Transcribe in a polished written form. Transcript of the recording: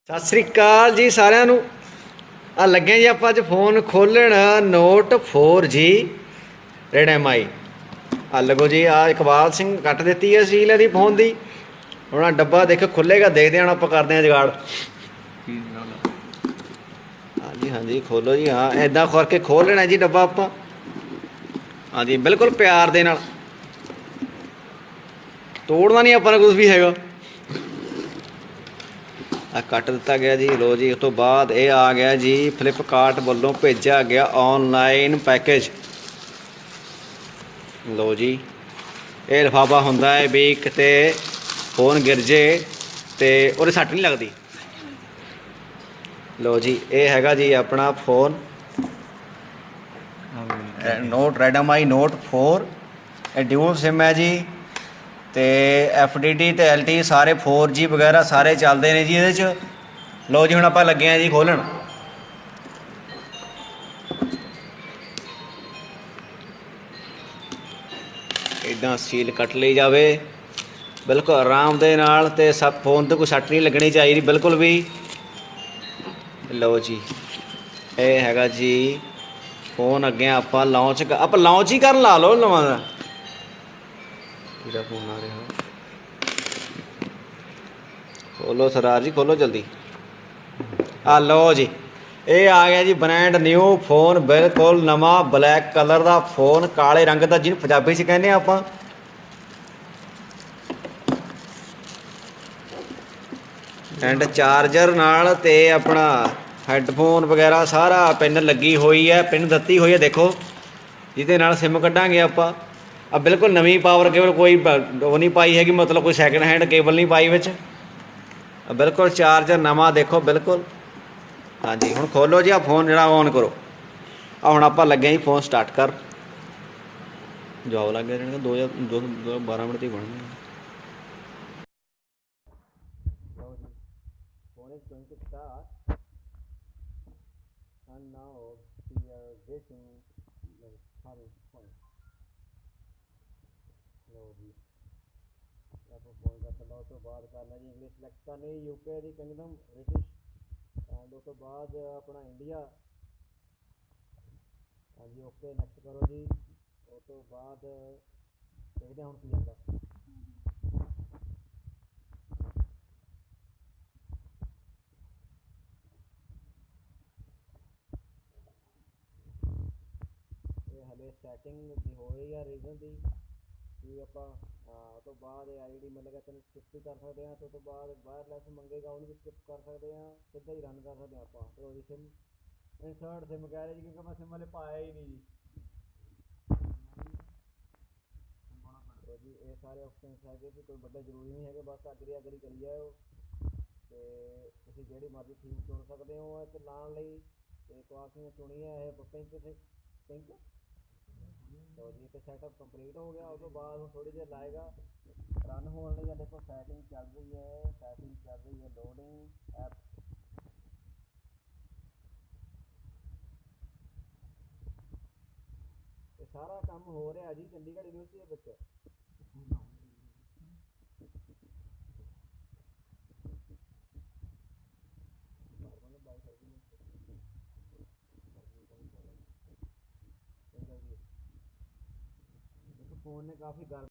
ਸਤਿ ਸ੍ਰੀ ਅਕਾਲ ਜੀ ਸਾਰਿਆਂ ਨੂੰ। ਆ ਲੱਗੇ ਜੀ ਆਪਾਂ ਅੱਜ ਫੋਨ ਖੋਲ੍ਹਣ ਨੋਟ 4G ਰੈਡਮੀ। ਆ ਲੱਗੋ ਜੀ, ਆ ਇਕਬਾਲ ਸਿੰਘ ਕੱਟ ਦਿੱਤੀ ਹੈ ਸੀਲ ਇਹਦੀ ਫੋਨ ਦੀ। ਹੁਣ ਆ ਡੱਬਾ ਦੇਖੋ ਖੁੱਲ੍ਹੇਗਾ, ਦੇਖਦੇ ਹਾਂ ਆਪਾਂ ਕਰਦੇ ਹਾਂ ਜੁਗਾੜ। ਹਾਂਜੀ ਹਾਂਜੀ ਖੋਲੋ ਜੀ। ਹਾਂ ਇੱਦਾਂ ਕਰਕੇ ਖੋਲ੍ਹ ਲੈਣਾ ਜੀ ਡੱਬਾ ਆਪਾਂ। ਹਾਂਜੀ ਬਿਲਕੁਲ ਪਿਆਰ ਦੇ ਨਾਲ, ਤੋੜਨਾ ਨਹੀਂ ਆਪਾਂ ਨੇ ਕੁਛ ਵੀ ਹੈਗਾ। ਆ ਕੱਟ ਦਿੱਤਾ ਗਿਆ ਜੀ। ਲੋ ਜੀ, ਉਸ ਤੋਂ ਬਾਅਦ ਇਹ ਆ ਗਿਆ ਜੀ ਫਲਿੱਪਕਾਰਟ ਵੱਲੋਂ ਭੇਜਿਆ ਗਿਆ ਔਨਲਾਈਨ ਪੈਕੇਜ। ਲੋ ਜੀ, ਇਹ ਲਿਫਾਫਾ ਹੁੰਦਾ ਹੈ ਵੀ ਕਿਤੇ ਫੋਨ ਗਿਰ ਜੇ ਤੇ ਉਹਦੇ ਸੱਟ ਨਹੀਂ ਲੱਗਦੀ। ਲੋ ਜੀ, ਇਹ ਹੈਗਾ ਜੀ ਆਪਣਾ ਫੋਨ ਨੋਟ ਰੈਡਮੀ ਨੋਟ 4। ਇਹ ਡਿਊਲ ਸਿਮ ਹੈ ਜੀ, ਅਤੇ FDD ਅਤੇ LTE ਸਾਰੇ 4G ਵਗੈਰਾ ਸਾਰੇ ਚੱਲਦੇ ਨੇ ਜੀ ਇਹਦੇ 'ਚ। ਲਓ ਜੀ, ਹੁਣ ਆਪਾਂ ਲੱਗੇ ਹਾਂ ਜੀ ਖੋਲ੍ਹਣ। ਇੱਦਾਂ ਸੀਲ ਕੱਟ ਲਈ ਜਾਵੇ ਬਿਲਕੁਲ ਆਰਾਮ ਦੇ ਨਾਲ, ਅਤੇ ਫੋਨ 'ਤੇ ਕੋਈ ਸੱਟ ਨਹੀਂ ਲੱਗਣੀ ਚਾਹੀਦੀ ਬਿਲਕੁਲ ਵੀ। ਲਓ ਜੀ, ਇਹ ਹੈਗਾ ਜੀ ਫੋਨ। ਅੱਗੇ ਆਪਾਂ ਲਾਂਚ ਹੀ ਕਰਨ ਲਾ ਲਓ ਨਵਾਂ ਦਾ। ਕਿਹਦਾ ਫੋਨ ਆ ਰਿਹਾ? ਖੋਲੋ ਸਰਦਾਰ ਜੀ, ਖੋਲੋ ਜਲਦੀ। ਆ ਲਓ ਜੀ, ਇਹ ਆ ਗਿਆ ਜੀ ਬ੍ਰੈਂਡ ਨਿਊ ਫੋਨ, ਬਿਲਕੁਲ ਨਵਾਂ ਬਲੈਕ ਕਲਰ ਦਾ ਫੋਨ, ਕਾਲੇ ਰੰਗ ਦਾ, ਜਿਹਨੂੰ ਪੰਜਾਬੀ 'ਚ ਕਹਿੰਦੇ ਹਾਂ ਆਪਾਂ। ਐਂਡ ਚਾਰਜਰ ਨਾਲ ਅਤੇ ਆਪਣਾ ਹੈਡਫੋਨ ਵਗੈਰਾ ਸਾਰਾ ਪਿੰਨ ਲੱਗੀ ਹੋਈ ਹੈ, ਪਿੰਨ ਦਿੱਤੀ ਹੋਈ ਹੈ ਦੇਖੋ, ਜਿਹਦੇ ਨਾਲ ਸਿਮ ਕੱਢਾਂਗੇ ਆਪਾਂ। ਆ ਬਿਲਕੁਲ ਨਵੀਂ ਪਾਵਰ ਕੇਬਲ, ਕੋਈ ਉਹ ਨਹੀਂ ਪਾਈ ਹੈਗੀ, ਮਤਲਬ ਕੋਈ ਸੈਕਿੰਡ ਹੈਂਡ ਕੇਬਲ ਨਹੀਂ ਪਾਈ ਵਿੱਚ। ਬਿਲਕੁਲ ਚਾਰਜਰ ਨਵਾਂ ਦੇਖੋ ਬਿਲਕੁਲ। ਹਾਂਜੀ ਹੁਣ ਖੋਲੋ ਜੀ, ਆ ਫੋਨ ਜਿਹੜਾ ਔਨ ਕਰੋ। ਆ ਹੁਣ ਆਪਾਂ ਲੱਗੇ ਜੀ ਫੋਨ ਸਟਾਰਟ ਕਰ। ਜਵਾਬ ਲੱਗ ਗਿਆ ਜਿਹੜਾ 2012 ਮਿੰਟ 'ਤੇ ਹੀ ਬਣਨਾ। Phone is going to start, and now we are waiting like having fun. ਲਓ ਜੀ, ਆਪਾਂ ਫੋਨ ਦਾ ਥੱਲੇ ਉਸ ਤੋਂ ਬਾਅਦ ਕਰਨਾ ਜੀ ਇੰਗਲਿਸ਼ ਸਿਲੈਕਟ ਕਰਨੀ, UK the Kingdom, British, and ਉਸ ਤੋਂ ਬਾਅਦ ਆਪਣਾ ਇੰਡੀਆ। ਹਾਂਜੀ ਓਕੇ ਨੈਕਸਟ ਕਰੋ ਜੀ। ਉਸ ਤੋਂ ਬਾਅਦ ਦੇਖਦੇ ਹਾਂ ਹੁਣ ਕੀ ਜਾਂਦਾ। ਇਹ ਹਲੇ ਸੈਟਿੰਗ ਦੀ ਹੋ ਰਹੀ ਆ ਰੀਜ਼ਨ ਦੀ, ਕਿ ਆਪਾਂ ਉਸ ਤੋਂ ਬਾਅਦ ID ਮਿਲੇਗਾ ਤੈਨੂੰ ਸਕਿਪ ਵੀ ਕਰ ਸਕਦੇ ਹਾਂ, ਅਤੇ ਉਸ ਤੋਂ ਬਾਅਦ ਵਾਇਰਲੈਸ ਮੰਗੇਗਾ, ਉਹਨੂੰ ਵੀ ਸਕਿਪ ਕਰ ਸਕਦੇ ਹਾਂ, ਸਿੱਧਾ ਹੀ ਰਨ ਕਰ ਸਕਦੇ ਹਾਂ ਆਪਾਂ। ਤੇ ਉਹਦੀ ਸਿਮ ਇਨਸਰਟ ਸਿਮ ਕਹਿ ਰਹੇ ਜੀ, ਕਿਉਂਕਿ ਮੈਂ ਸਿਮ ਹਲੇ ਪਾਇਆ ਹੀ ਨਹੀਂ ਜੀ। ਜੀ ਇਹ ਸਾਰੇ ਆਪਸ਼ਨਸ ਹੈਗੇ ਜੀ, ਕੋਈ ਵੱਡੇ ਜ਼ਰੂਰੀ ਨਹੀਂ ਹੈਗੇ, ਬਸ ਅਗਰੀ ਕਰੀ ਜਾਓ। ਅਤੇ ਤੁਸੀਂ ਜਿਹੜੀ ਮਰਜ਼ੀ ਥੀਮ ਚੁਣ ਸਕਦੇ ਹੋ ਇਹ ਚਲਾਉਣ ਲਈ। ਅਤੇ ਕੁਆਲਟੀ ਚੁਣੀ ਹੈ ਇਹ ਪਿੰਕ। ਲਓ ਜੀ, ਇੱਕ ਸੈਟਅਪ ਕੰਪਲੀਟ ਹੋ ਗਿਆ। ਉਸ ਤੋਂ ਬਾਅਦ ਹੁਣ ਥੋੜ੍ਹੀ ਦੇਰ ਲਾਏਗਾ ਰਨ ਹੋਣ ਲਈ। ਦੇਖੋ ਸੈਟਿੰਗ ਚੱਲ ਰਹੀ ਹੈ, ਲੋਡਿੰਗ ਐਪ। ਇਹ ਸਾਰਾ ਕੰਮ ਹੋ ਰਿਹਾ ਜੀ ਚੰਡੀਗੜ੍ਹ ਯੂਨੀਵਰਸਿਟੀ ਦੇ ਵਿੱਚ। ਫੋਨ ਨੇ ਕਾਫੀ